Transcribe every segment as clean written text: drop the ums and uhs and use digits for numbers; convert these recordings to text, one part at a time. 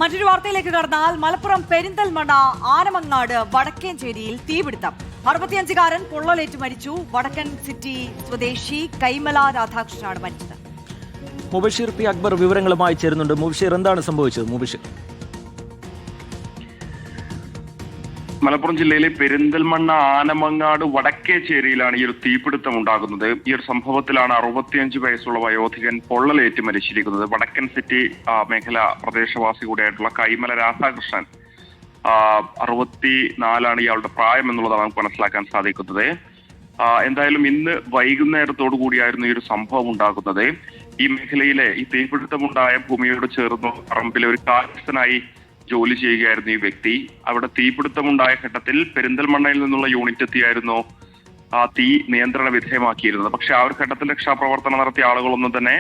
മറ്റൊരു വാർത്തയിലേക്ക് കടന്നാൽ മലപ്പുറം പെരിന്തൽമണ്ണ ആനമങ്ങാട് വടക്കേഞ്ചേരിയിൽ തീപിടുത്തം. 65-കാരൻ പൊള്ളലേറ്റ് മരിച്ചു. വടക്കൻ സിറ്റി സ്വദേശി കൈമല രാധാകൃഷ്ണനാണ് മരിച്ചത്. മുബഷീർ പി അക്ബർ വിവരങ്ങളുമായി ചേരുന്നുണ്ട്. മുബഷീർ, എന്താണ് സംഭവിച്ചത്? മുബഷീർ. മലപ്പുറം ജില്ലയിലെ പെരിന്തൽമണ്ണ ആനമങ്ങാട് വടക്കേച്ചേരിയിലാണ് ഈ ഒരു തീപിടുത്തം ഉണ്ടാകുന്നത്. ഈ ഒരു സംഭവത്തിലാണ് 65 വയസ്സുള്ള വയോധികൻ പൊള്ളലേറ്റ് മരിച്ചിരിക്കുന്നത്. വടക്കൻ സിറ്റി മേഖല പ്രദേശവാസി കൂടിയായിട്ടുള്ള കൈമല രാധാകൃഷ്ണൻ, 64 ഇയാളുടെ പ്രായം എന്നുള്ളതാണ് നമുക്ക് മനസ്സിലാക്കാൻ സാധിക്കുന്നത്. എന്തായാലും ഇന്ന് വൈകുന്നേരത്തോടു കൂടിയായിരുന്നു ഈ ഒരു സംഭവം ഉണ്ടാകുന്നത്. ഈ മേഖലയിലെ ഈ തീപിടുത്തമുണ്ടായ ഭൂമിയോട് ചേർന്ന് പറമ്പിലെ ഒരു കാര്യസ്ഥനായി ജോലി ചെയ്യുകയായിരുന്നു ഈ വ്യക്തി. അവിടെ തീപിടുത്തമുണ്ടായ ഘട്ടത്തിൽ പെരിന്തൽമണ്ണയിൽ നിന്നുള്ള യൂണിറ്റ് എത്തിയായിരുന്നു തീ നിയന്ത്രണ വിധേയമാക്കിയിരുന്നത്. പക്ഷെ ആ ഒരു ഘട്ടത്തിൽ രക്ഷാപ്രവർത്തനം നടത്തിയ ആളുകളൊന്നും തന്നെ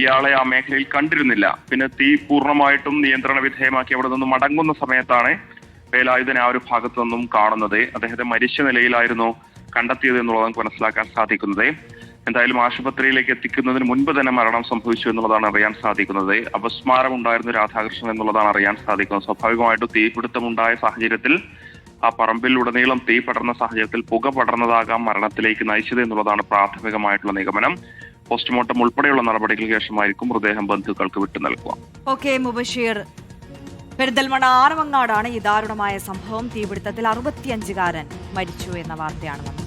ഇയാളെ ആ മേഖലയിൽ കണ്ടിരുന്നില്ല. പിന്നെ തീ പൂർണ്ണമായിട്ടും നിയന്ത്രണ വിധേയമാക്കി അവിടെ നിന്ന് മടങ്ങുന്ന സമയത്താണ് വേലായുധനെ ആ ഒരു ഭാഗത്തു നിന്നും കാണുന്നത്. അദ്ദേഹത്തെ മരിച്ച നിലയിലായിരുന്നു കണ്ടെത്തിയത് എന്നുള്ളത് നമുക്ക് മനസ്സിലാക്കാൻ സാധിക്കുന്നത്. എന്തായാലും ആശുപത്രിയിലേക്ക് എത്തിക്കുന്നതിന് മുൻപ് തന്നെ മരണം സംഭവിച്ചു എന്നുള്ളതാണ് അറിയാൻ സാധിക്കുന്നത്. അപസ്മാരം ഉണ്ടായിരുന്നു രാധാകൃഷ്ണൻ എന്നുള്ളതാണ് അറിയാൻ സാധിക്കുന്നത്. സ്വാഭാവികമായിട്ടും തീപിടുത്തമുണ്ടായ സാഹചര്യത്തിൽ ആ പറമ്പിലുടനീളം തീ പടർന്ന സാഹചര്യത്തിൽ പുക പടർന്നതാകാം മരണത്തിലേക്ക് നയിച്ചത് എന്നുള്ളതാണ് പ്രാഥമികമായിട്ടുള്ള നിഗമനം. പോസ്റ്റ്മോർട്ടം ഉൾപ്പെടെയുള്ള നടപടികൾക്ക് ശേഷമായിരിക്കും മൃതദേഹം ബന്ധുക്കൾക്ക് വിട്ടു നൽകുക. ഓക്കെ മുബഷീർ. പെരിന്തൽമണ്ണ ആനമങ്ങാടാണ് ഈ ദാരുണമായ സംഭവം. തീപിടുത്തത്തിൽ 65-കാരൻ മരിച്ചു എന്ന വാർത്തയാണ് വന്നത്.